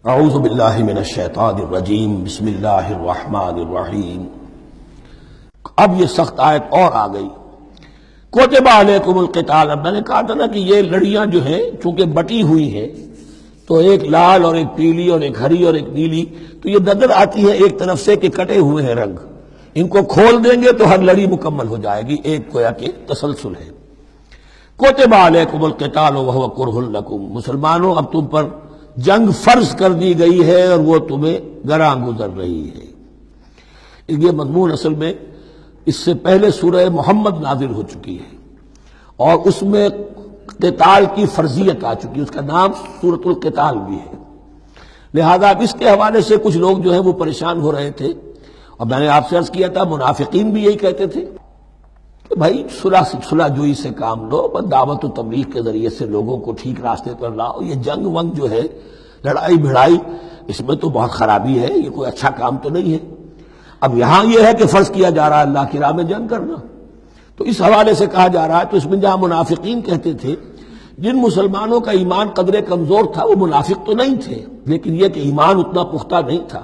اعوذ باللہ من الشیطان الرجیم، بسم اللہ الرحمن الرحیم۔ اب یہ سخت آیت اور آ گئی، کتب علیکم القتال۔ اب میں نے کہا تھا نا کہ یہ لڑیاں جو ہیں چونکہ بٹی ہوئی ہیں تو ایک لال اور ایک پیلی اور ایک ہری اور ایک نیلی، تو یہ نظر آتی ہے ایک طرف سے کہ کٹے ہوئے ہیں رنگ، ان کو کھول دیں گے تو ہر لڑی مکمل ہو جائے گی، ایک گویا کہ تسلسل ہے۔ کتب علیکم القتال وہو کرہ لکم، مسلمانوں اب تم پر جنگ فرض کر دی گئی ہے اور وہ تمہیں گراں گزر رہی ہے۔ یہ مضمون اصل میں اس سے پہلے سورہ محمد نازل ہو چکی ہے اور اس میں قتال کی فرضیت آ چکی ہے، اس کا نام سورۃ القتال بھی ہے۔ لہذا اب اس کے حوالے سے کچھ لوگ جو ہیں وہ پریشان ہو رہے تھے، اور میں نے آپ سے عرض کیا تھا منافقین بھی یہی کہتے تھے کہ بھائی صلح جوئی سے کام لو، بس دعوت و تبلیغ کے ذریعے سے لوگوں کو ٹھیک راستے پر لاؤ، یہ جنگ ونگ جو ہے لڑائی بھڑائی اس میں تو بہت خرابی ہے، یہ کوئی اچھا کام تو نہیں ہے۔ اب یہاں یہ ہے کہ فرض کیا جا رہا ہے اللہ کی راہ میں جنگ کرنا، تو اس حوالے سے کہا جا رہا ہے، تو اس میں جہاں منافقین کہتے تھے جن مسلمانوں کا ایمان قدرے کمزور تھا وہ منافق تو نہیں تھے، لیکن یہ کہ ایمان اتنا پختہ نہیں تھا،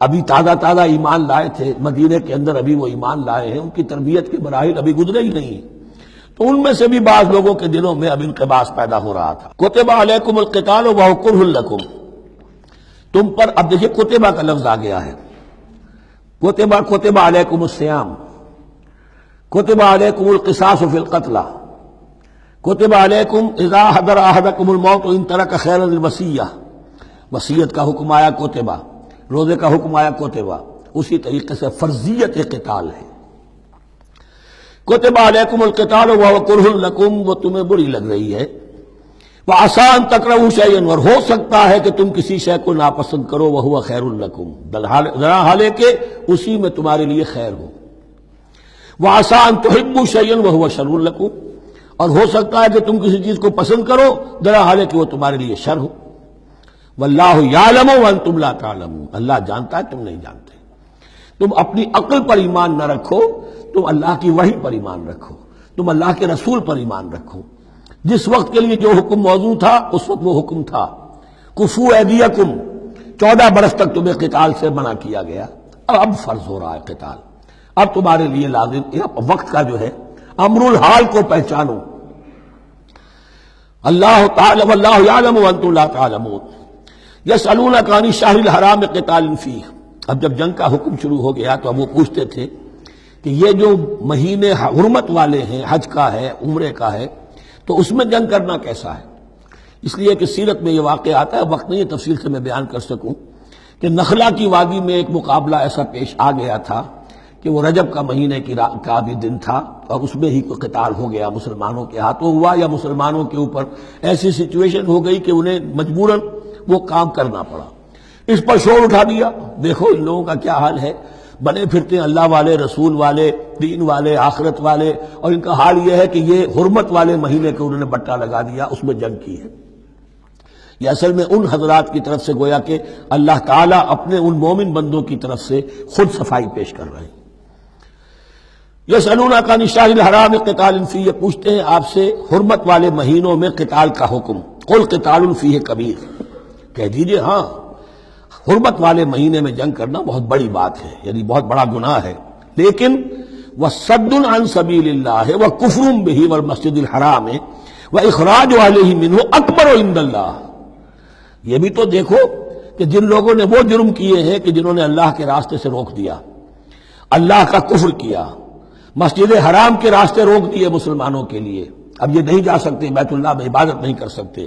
ابھی تازہ ایمان لائے تھے، مدینے کے اندر ابھی وہ ایمان لائے ہیں، ان کی تربیت کے مراحل ابھی گزرے ہی نہیں، تو ان میں سے بھی بعض لوگوں کے دلوں میں اب انقباض پیدا ہو رہا تھا۔ کتب علیکم القتال وہو کرہ لکم، تم پر اب دیکھیے کتبہ کا لفظ آ گیا ہے، کتب علیکم الصیام، کتب علیکم القصاص فی القتلى، کتب علیکم اذا حضر احدکم الموت ان ترک خیرا الوصیہ، وصیت کا حکم آیا کتبہ، روزے کا حکم آیا کتبہ، اسی طریقے سے فرضیت قتال ہے۔ کتب علیکم القتال وہو کرہ لکم، وہ تمہیں بری لگ رہی ہے، وعسیٰ ان تکرہوا شیئا، اور ہو سکتا ہے کہ تم کسی شے کو ناپسند کرو، وہو خیر لکم، ذرا حالے کہ اسی میں تمہارے لیے خیر ہو، وعسیٰ ان تحبوا شیئا وہو شر لکم، اور ہو سکتا ہے کہ تم کسی چیز کو پسند کرو ذرا حالے کہ وہ تمہارے لیے شر ہو، واللہ یعلم وانتم لا تعلمون، اللہ جانتا ہے تم نہیں جانتے۔ تم اپنی عقل پر ایمان نہ رکھو، تم اللہ کی وحی پر ایمان رکھو، تم اللہ کے رسول پر ایمان رکھو۔ جس وقت کے لیے جو حکم موضوع تھا اس وقت وہ حکم تھا، کفوا ایدیکم، 14 برس تک تمہیں قتال سے منع کیا گیا، اب فرض ہو رہا ہے قتال، اب تمہارے لیے لازم وقت کا جو ہے امر الحال کو پہچانو۔ اللہ تعالی واللہ یعلم وانتم لا تعلمون، یسألونک عن الشہر الحرام قتال فیہ، اب جب جنگ کا حکم شروع ہو گیا تو اب وہ پوچھتے تھے کہ یہ جو مہینے حرمت والے ہیں، حج کا ہے، عمرے کا ہے، تو اس میں جنگ کرنا کیسا ہے؟ اس لیے کہ سیرت میں یہ واقعہ آتا ہے، وقت نہیں تفصیل سے میں بیان کر سکوں، کہ نخلا کی وادی میں ایک مقابلہ ایسا پیش آ گیا تھا کہ وہ رجب کا مہینے کا بھی دن تھا، اور اس میں ہی کوئی قتال ہو گیا، مسلمانوں کے ہاتھوں ہوا یا مسلمانوں کے اوپر ایسی سچویشن ہو گئی کہ انہیں مجبوراً وہ کام کرنا پڑا۔ اس پر شور اٹھا دیا، دیکھو ان لوگوں کا کیا حال ہے، بنے پھرتے ہیں اللہ والے، رسول والے، دین والے، آخرت والے، اور ان کا حال یہ ہے کہ یہ حرمت والے مہینے کو انہوں نے بٹا لگا دیا، اس میں جنگ کی ہے۔ یہ اصل میں ان حضرات کی طرف سے گویا کہ اللہ تعالیٰ اپنے ان مومن بندوں کی طرف سے خود صفائی پیش کر رہے ہیں۔ یسألونک عن الشہر الحرام قتال فیہ، پوچھتے ہیں آپ سے حرمت والے مہینوں میں قتال کا حکم، قل قتال فیہ کبیر، کہہ دیجئے ہاں حرمت والے مہینے میں جنگ کرنا بہت بڑی بات ہے، یعنی بہت بڑا گناہ ہے، لیکن وَصَدٌّ عَن سَبِيلِ اللَّهِ وَكُفْرٌ بِهِ وَالْمَسْجِدِ الْحَرَامِ وَإِخْرَاجُ أَهْلِهِ مِنْهُ أَكْبَرُ عِندَ اللَّهِ، یہ بھی تو دیکھو کہ جن لوگوں نے وہ جرم کیے ہیں کہ جنہوں نے اللہ کے راستے سے روک دیا، اللہ کا کفر کیا، مسجد حرام کے راستے روک دیے مسلمانوں کے لیے، اب یہ نہیں جا سکتے، بیت اللہ میں عبادت نہیں کر سکتے،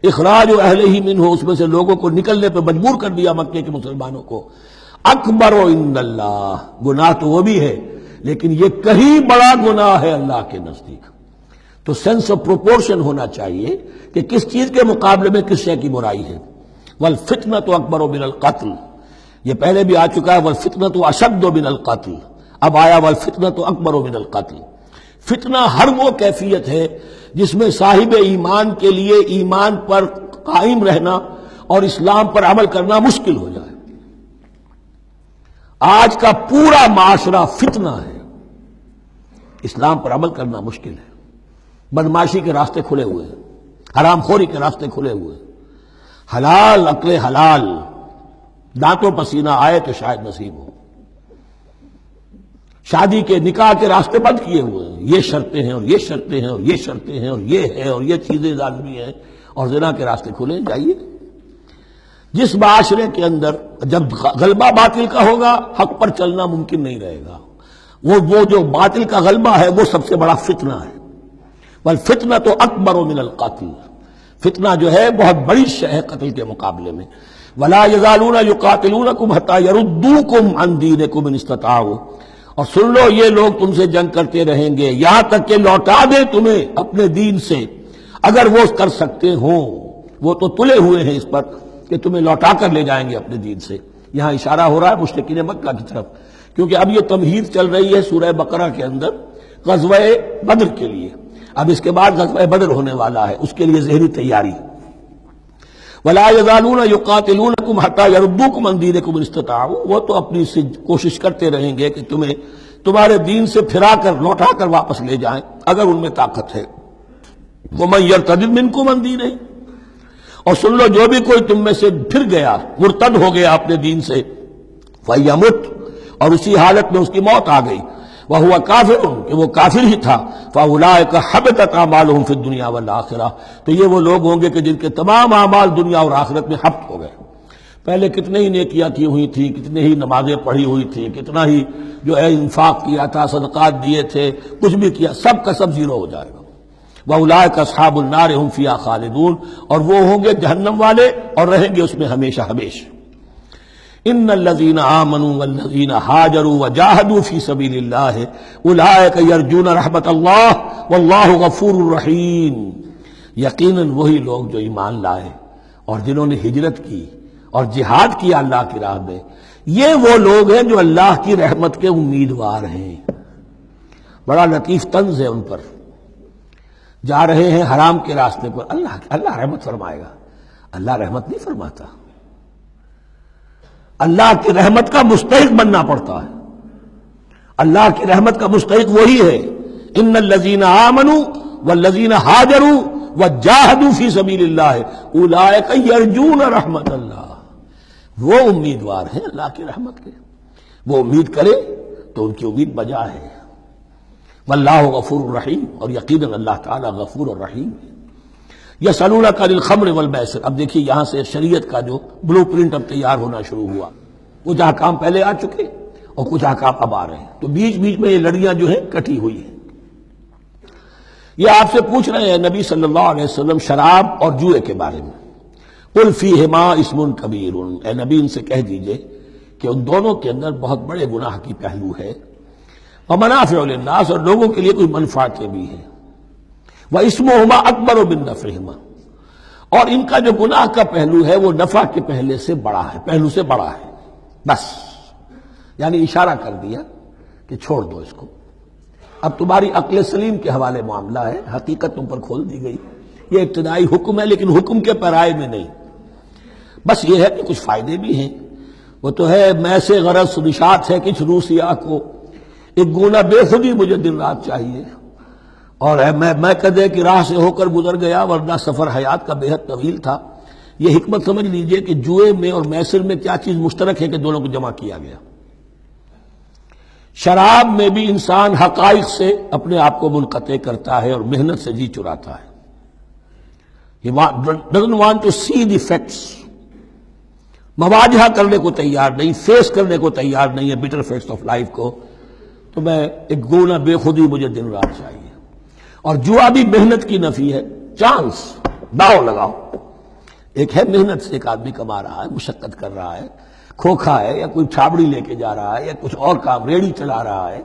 اخراج اہلہ منہ، اس میں سے لوگوں کو نکلنے پہ مجبور کر دیا مکے کے مسلمانوں کو، اکبر عند اللہ، گناہ تو وہ بھی ہے لیکن یہ کہیں بڑا گناہ ہے اللہ کے نزدیک۔ تو سینس آف پروپورشن ہونا چاہیے کہ کس چیز کے مقابلے میں کس شے کی برائی ہے۔ والفتنۃ اکبر من القتل، یہ پہلے بھی آ چکا ہے، والفتنۃ اشد من القتل، اب آیا والفتنۃ اکبر من القتل۔ فتنہ ہر وہ کیفیت ہے جس میں صاحب ایمان کے لیے ایمان پر قائم رہنا اور اسلام پر عمل کرنا مشکل ہو جائے۔ آج کا پورا معاشرہ فتنہ ہے، اسلام پر عمل کرنا مشکل ہے، بدماشی کے راستے کھلے ہوئے ہیں، حرام خوری کے راستے کھلے ہوئے ہیں، حلال عقل حلال، دانتوں پسینہ آئے تو شاید نصیب ہو۔ شادی کے نکاح کے راستے بند کیے ہوئے ہیں، یہ شرطیں ہیں اور یہ شرطیں ہیں اور یہ شرطیں ہیں اور یہ ہے اور یہ چیزیں لازمی ہیں، اور زنا کے راستے کھلے جائیے۔ جس معاشرے کے اندر جب غلبہ باطل کا ہوگا حق پر چلنا ممکن نہیں رہے گا۔ وہ جو باطل کا غلبہ ہے وہ سب سے بڑا فتنہ ہے، والفتنۃ اکبر من القتل، فتنہ جو ہے بہت بڑی شے ہے قتل کے مقابلے میں۔ ولا یزالون یقاتلونکم حتی یردوکم عن دینکم ان استطاعوا، اور سن لو یہ لوگ تم سے جنگ کرتے رہیں گے یہاں تک کہ لوٹا دیں تمہیں اپنے دین سے، اگر وہ کر سکتے ہوں۔ وہ تو تلے ہوئے ہیں اس پر کہ تمہیں لوٹا کر لے جائیں گے اپنے دین سے۔ یہاں اشارہ ہو رہا ہے مشرکین مکہ کی طرف، کیونکہ اب یہ تمہید چل رہی ہے سورہ بقرہ کے اندر غزوہ بدر کے لیے۔ اب اس کے بعد غزوہ بدر ہونے والا ہے، اس کے لیے ذہنی تیاری۔ ولا یزالون یقاتلونکم حتی یردوکم عن دینکم ان استطاعوا، وہ تو اپنی سے کوشش کرتے رہیں گے کہ تمہیں تمہارے دین سے پھرا کر لوٹا کر واپس لے جائیں اگر ان میں طاقت ہے۔ ومن یرتد منکم عن دینہ، اور سن لو جو بھی کوئی تم میں سے پھر گیا، مرتد ہو گیا اپنے دین سے، فیمت، اور اسی حالت میں اس کی موت آ گئی، وہو کافر، کہ وہ کافر ہی تھا، فاولئک حبطت اعمالهم فی الدنیا والآخرہ، تو یہ وہ لوگ ہوں گے کہ جن کے تمام اعمال دنیا اور آخرت میں حبط ہو گئے۔ پہلے کتنے ہی نیکیاں کی ہوئی تھی، کتنے ہی نمازیں پڑھی ہوئی تھی، کتنا ہی جو ہے انفاق کیا تھا، صدقات دیے تھے، کچھ بھی کیا، سب کا سب زیرو ہو جائے گا۔ وَأُولَٰئِكَ أَصْحَابُ النَّارِ هُمْ فِيهَا خَالِدُونَ، اور وہ ہوں گے جہنم والے اور رہیں گے اس میں ہمیشہ ہمیشہ۔ ان الذین آمنوا والذین ہاجروا وجاہدوا فی سبیل اللہ اولئک یرجون رحمت اللہ واللہ غفور رحیم، یقیناً وہی لوگ جو ایمان لائے اور جنہوں نے ہجرت کی اور جہاد کیا اللہ کی راہ میں، یہ وہ لوگ ہیں جو اللہ کی رحمت کے امیدوار ہیں۔ بڑا لطیف طنز ہے ان پر، جا رہے ہیں حرام کے راستے پر، اللہ رحمت فرمائے گا، اللہ رحمت نہیں فرماتا، اللہ کی رحمت کا مستحق بننا پڑتا ہے۔ اللہ کی رحمت کا مستحق وہی ہے، ان الذین آمنوا والذین ہاجروا وجاہدوا فی سبیل اللہ اولئک یرجون رحمت اللہ، وہ امیدوار ہیں اللہ کی رحمت کے، وہ امید کرے تو ان کی امید بجا ہے۔ واللہ غفور الرحیم، اور یقیناً اللہ تعالیٰ غفور الرحیم ہے۔ یسألونک عن الخمر والمیسر، اب دیکھیے یہاں سے شریعت کا جو بلو پرنٹ اب تیار ہونا شروع ہوا، کچھ احکام پہلے آ چکے اور کچھ احکام اب آ رہے ہیں، تو بیچ بیچ میں یہ لڑیاں جو ہیں کٹی ہوئی ہیں۔ یہ آپ سے پوچھ رہے ہیں نبی صلی اللہ علیہ وسلم شراب اور جوئے کے بارے میں، قل فیہما اسم کبیر، اے نبی ان سے کہہ دیجئے کہ ان دونوں کے اندر بہت بڑے گناہ کی پہلو ہے، ومنافع للناس، اور لوگوں کے لیے کوئی منفعتیں بھی ہیں، واسمہما اکبر من نفعہما، اور ان کا جو گناہ کا پہلو ہے وہ نفع کے پہلو سے بڑا ہے، بس یعنی اشارہ کر دیا کہ چھوڑ دو اس کو، اب تمہاری عقل سلیم کے حوالے معاملہ ہے، حقیقت تم پر کھول دی گئی، یہ ابتدائی حکم ہے لیکن حکم کے پیرائے میں نہیں، بس یہ ہے کہ کچھ فائدے بھی ہیں، وہ تو ہے میں سے غرض نشات ہے کچھ روسیا کو، ایک گونا بے خودی مجھے دن رات چاہیے، اور میں کدے کی راہ سے ہو کر گزر گیا ورنہ سفر حیات کا بے حد طویل تھا۔ یہ حکمت سمجھ لیجئے کہ جوئے میں اور میسر میں کیا چیز مشترک ہے کہ دونوں کو جمع کیا گیا۔ شراب میں بھی انسان حقائق سے اپنے آپ کو منقطع کرتا ہے اور محنت سے جی چراتا ہے، He doesn't want to see the facts، مواجہہ کرنے کو تیار نہیں، فیس کرنے کو تیار نہیں ہے bitter facts آف لائف کو، تو میں ایک گونا بے خودی مجھے دن رات چاہیے۔ اور جوا بھی محنت کی نفی ہے، چانس، داؤ لگاؤ، ایک ہے محنت سے ایک آدمی کما رہا ہے، مشقت کر رہا ہے، کھوکھا ہے یا کوئی چھابڑی لے کے جا رہا ہے یا کچھ اور کام ریڑھی چلا رہا ہے،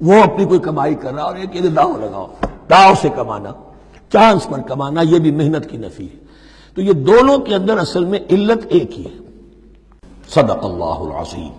وہ اپنی کوئی کمائی کر رہا ہے، اور ایک یہ داؤ لگاؤ، داؤ سے کمانا، چانس پر کمانا، یہ بھی محنت کی نفی ہے۔ تو یہ دونوں کے اندر اصل میں علت ایک ہی ہے۔ صدق اللہ العظیم۔